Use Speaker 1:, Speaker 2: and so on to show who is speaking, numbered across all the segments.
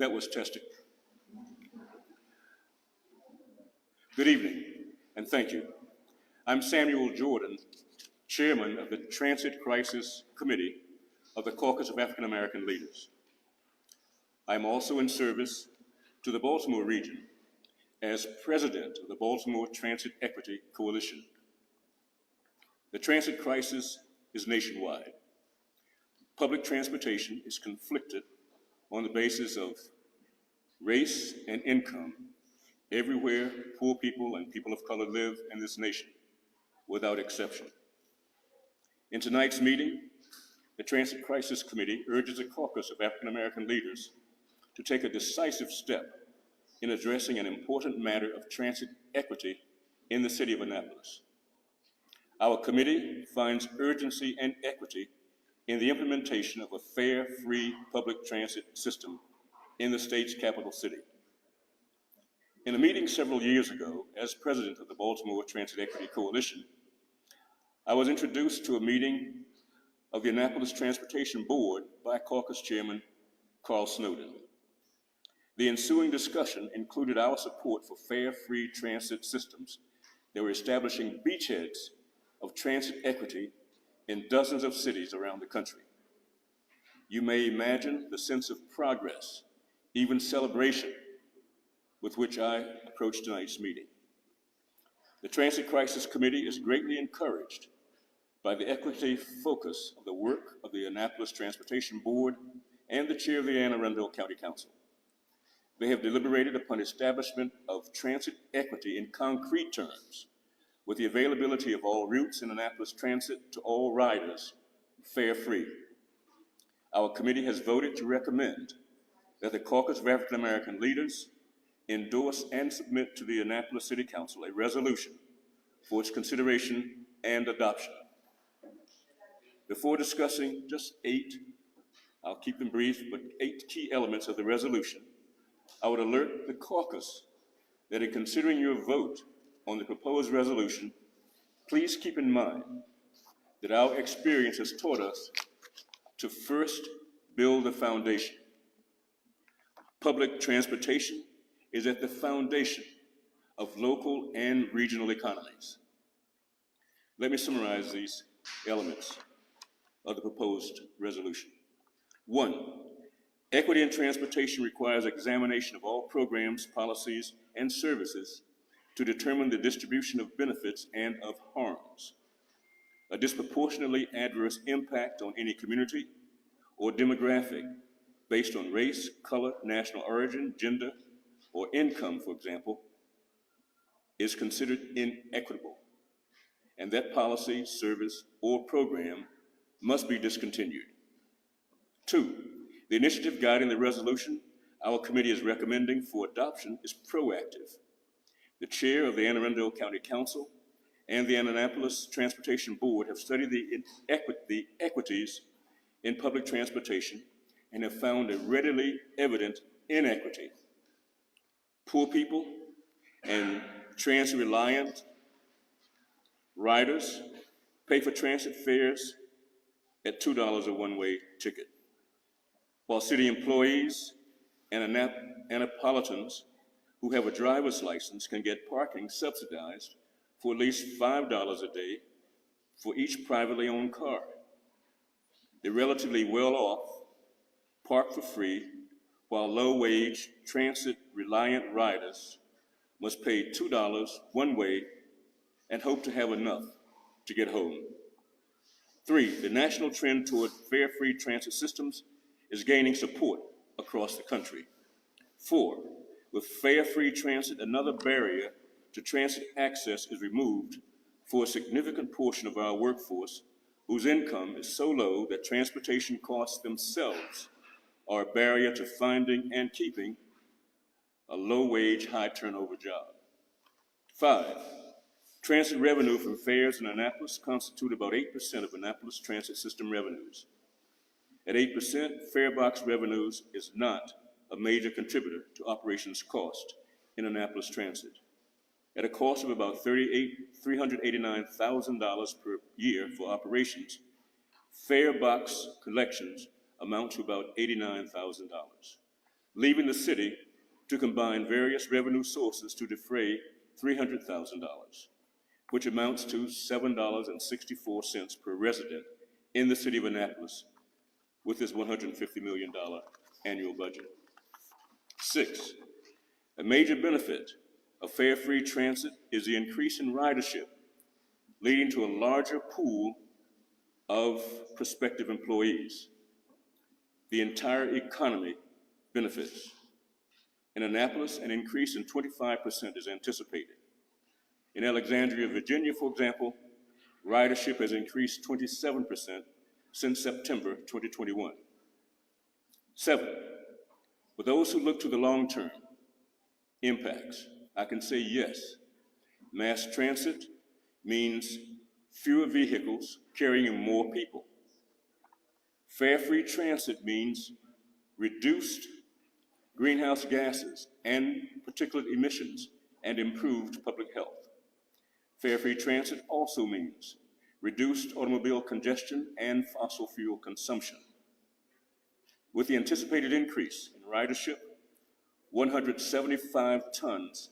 Speaker 1: That was testing. Good evening, and thank you. I'm Samuel Jordan, Chairman of the Transit Crisis Committee of the Caucus of African American Leaders. I'm also in service to the Baltimore region as President of the Baltimore Transit Equity Coalition. The transit crisis is nationwide. Public transportation is conflicted on the basis of race and income everywhere poor people and people of color live in this nation, without exception. In tonight's meeting, the Transit Crisis Committee urges a caucus of African American leaders to take a decisive step in addressing an important matter of transit equity in the city of Annapolis. Our committee finds urgency and equity in the implementation of a fair, free public transit system in the state's capital city. In a meeting several years ago, as president of the Baltimore Transit Equity Coalition, I was introduced to a meeting of the Annapolis Transportation Board by Caucus Chairman Carl Snowden. The ensuing discussion included our support for fair, free transit systems that were establishing beachheads of transit equity in dozens of cities around the country. You may imagine the sense of progress, even celebration, with which I approach tonight's meeting. The Transit Crisis Committee is greatly encouraged by the equity focus of the work of the Annapolis Transportation Board and the chair of the Anne Arundel County Council. They have deliberated upon establishment of transit equity in concrete terms, with the availability of all routes in Annapolis Transit to all riders, fare free. Our committee has voted to recommend that the Caucus of African American Leaders endorse and submit to the Annapolis City Council a resolution for its consideration and adoption. Before discussing just I'll keep them brief, but 8 key elements of the resolution, I would alert the caucus that in considering your vote on the proposed resolution, please keep in mind that our experience has taught us to first build the foundation. Public transportation is at the foundation of local and regional economies. Let me summarize these elements of the proposed resolution. 1, equity in transportation requires examination of all programs, policies, and services to determine the distribution of benefits and of harms. A disproportionately adverse impact on any community or demographic based on race, color, national origin, gender, or income, for example, is considered inequitable, and that policy, service, or program must be discontinued. 2, the initiative guiding the resolution our committee is recommending for adoption is proactive. The chair of the Anne Arundel County Council and the Annapolis Transportation Board have studied the equities in public transportation and have found a readily evident inequity. Poor people and transit-reliant riders pay for transit fares at $2 a one-way ticket, while city employees and Annapolitans who have a driver's license can get parking subsidized for at least $5 a day for each privately owned car. The relatively well-off park for free, while low-wage, transit-reliant riders must pay $2 one way and hope to have enough to get home. 3, the national trend toward fare-free transit systems is gaining support across the country. 4, with fare-free transit, another barrier to transit access is removed for a significant portion of our workforce whose income is so low that transportation costs themselves are a barrier to finding and keeping a low-wage, high-turnover job. 5, transit revenue from fares in Annapolis constitute about 8% of Annapolis transit system revenues. At 8%, fare box revenues is not a major contributor to operations cost in Annapolis Transit. At a cost of about $389,000 per year for operations, fare box collections amount to about $89,000. leaving the city to combine various revenue sources to defray $300,000, which amounts to $7.64 per resident in the city of Annapolis with this $150 million annual budget. 6, a major benefit of fare free transit is the increase in ridership, leading to a larger pool of prospective employees. The entire economy benefits. In Annapolis, an increase in 25% is anticipated. In Alexandria, Virginia, for example, ridership has increased 27% since September 2021. 7, for those who look to the long-term impacts, I can say yes, mass transit means fewer vehicles carrying more people. Fare-free transit means reduced greenhouse gases and particulate emissions and improved public health. Fare-free transit also means reduced automobile congestion and fossil fuel consumption. With the anticipated increase in ridership, 175 tons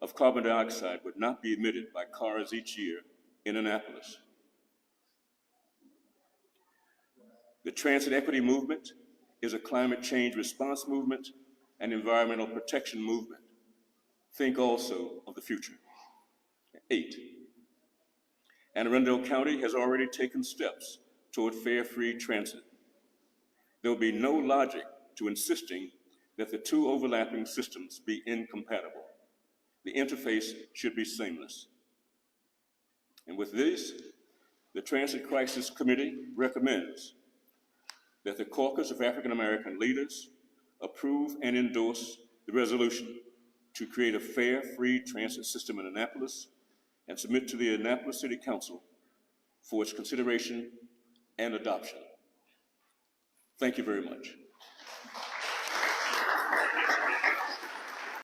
Speaker 1: of carbon dioxide would not be emitted by cars each year in Annapolis. The transit equity movement is a climate change response movement and environmental protection movement. Think also of the future. 8, Anne Arundel County has already taken steps toward fare-free transit. There will be no logic to insisting that the two overlapping systems be incompatible. The interface should be seamless. And with this, the Transit Crisis Committee recommends that the Caucus of African American Leaders approve and endorse the resolution to create a fare-free transit system in Annapolis and submit to the Annapolis City Council for its consideration and adoption. Thank you very much.